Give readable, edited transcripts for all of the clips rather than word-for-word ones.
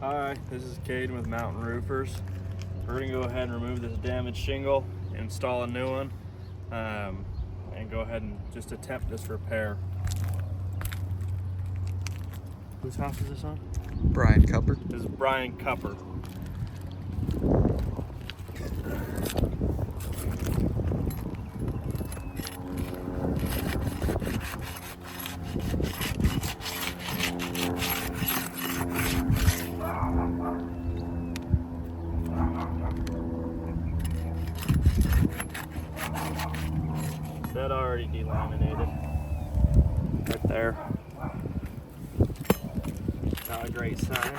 Hi, this is Caden with Mountain Roofers. We're gonna go ahead and remove this damaged shingle, install a new one, and go ahead and just attempt this repair. Whose house is this on? Bryan Kupper. This is Bryan Kupper. That already delaminated right there. Not a great sign.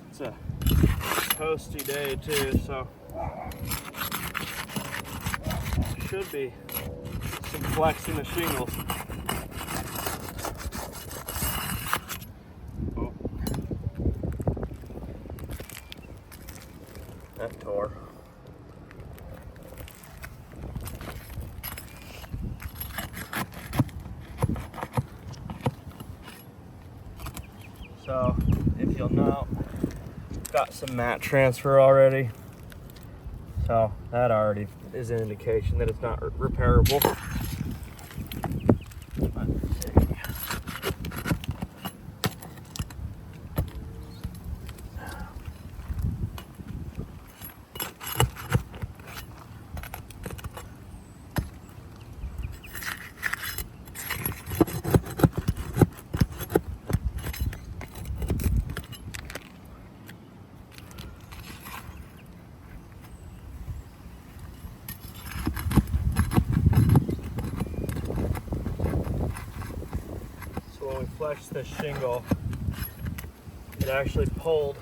It's a toasty day too, so should be some flex in the shingles. Oh. That tore. So, if you'll know, got some mat transfer already. So that already is an indication that it's not repairable. When we flexed this shingle, it actually pulled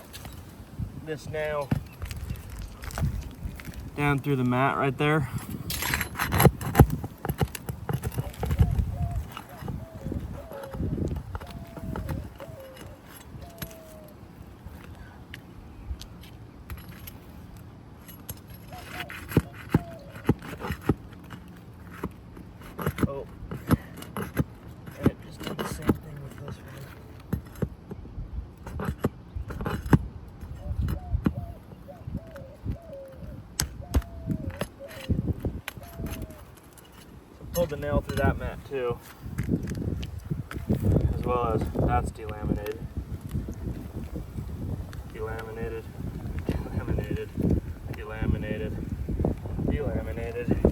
this nail down through the mat right there. Oh. Pulled the nail through that mat too, as well as that's delaminated, delaminated, delaminated, delaminated, delaminated.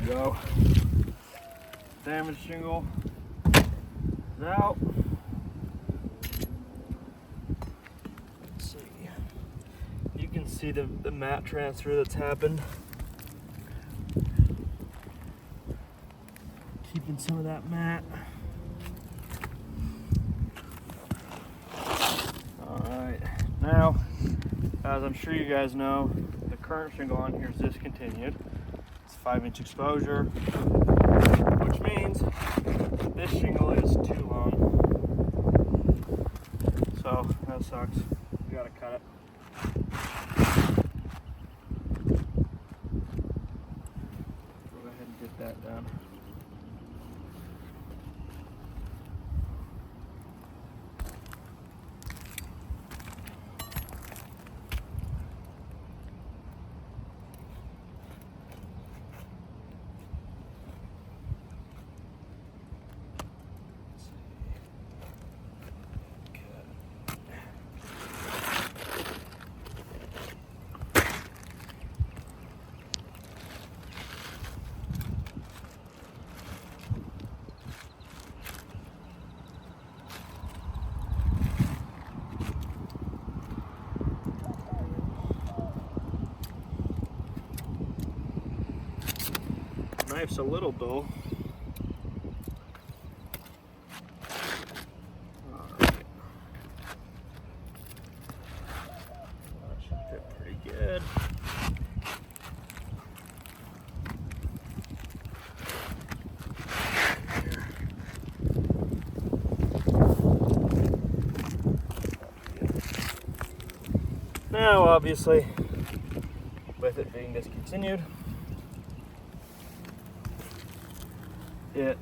Go. Damaged shingle is out. Let's see. You can see the mat transfer that's happened. Keeping some of that mat. Alright, now, as I'm sure you guys know, the current shingle on here is discontinued. 5-inch exposure, which means this shingle is too long. So that sucks. We gotta cut it. Go ahead and get that done. Knife's a little dull. Alright. That should fit pretty good. now, obviously, with it being discontinued, it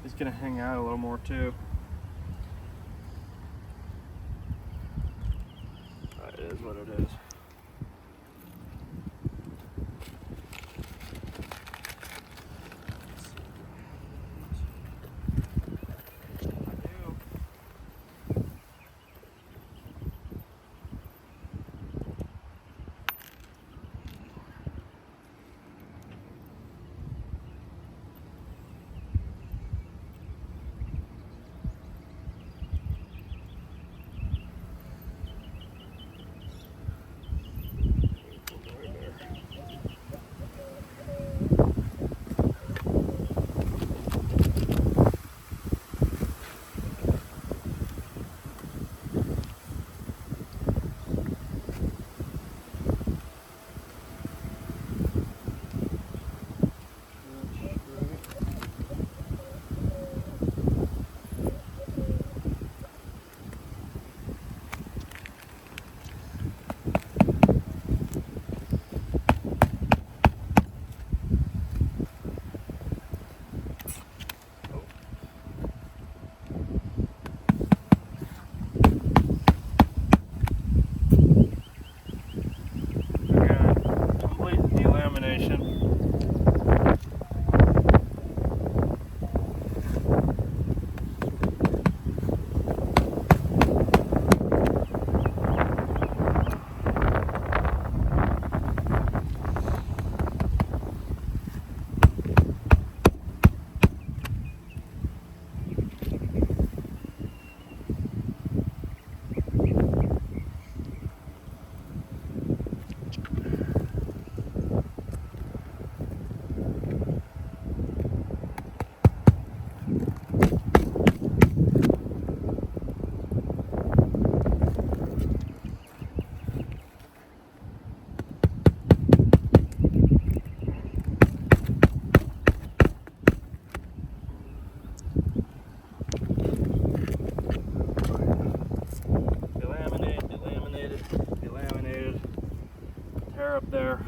is going to hang out a little more too. It is what it is. Up there.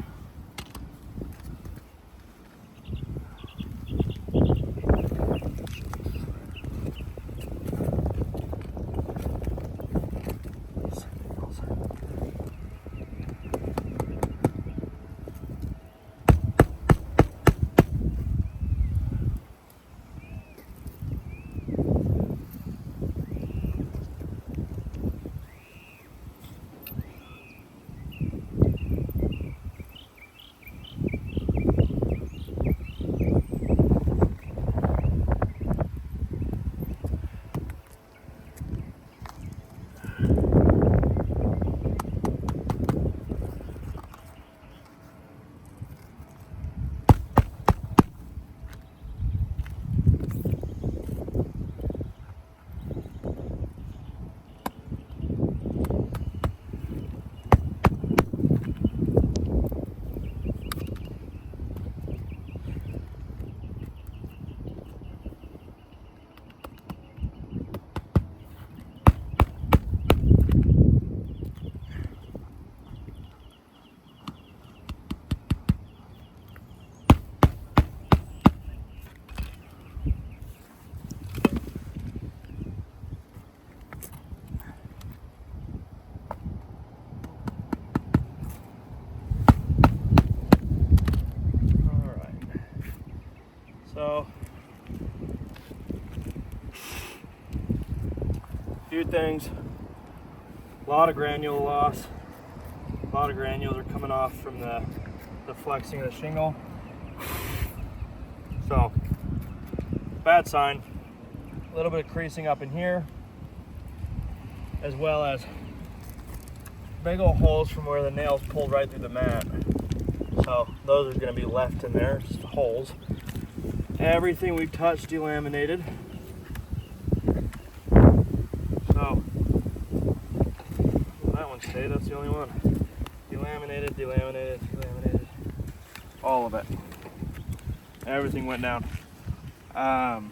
So, a few things. A lot of granule loss. A lot of granules are coming off from the flexing of the shingle. So, bad sign. A little bit of creasing up in here, as well as big old holes from where the nails pulled right through the mat. So those are going to be left in there, just holes. Everything we touched delaminated. So well, that one stayed, that's the only one. Delaminated, delaminated, delaminated. All of it. Everything went down. Apart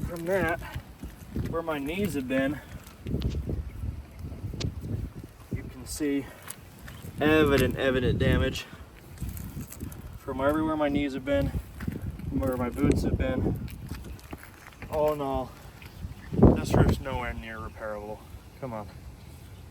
from that, where my knees have been, you can see evident damage from everywhere my knees have been, from where my boots have been. All in all, this roof's nowhere near repairable. Come on.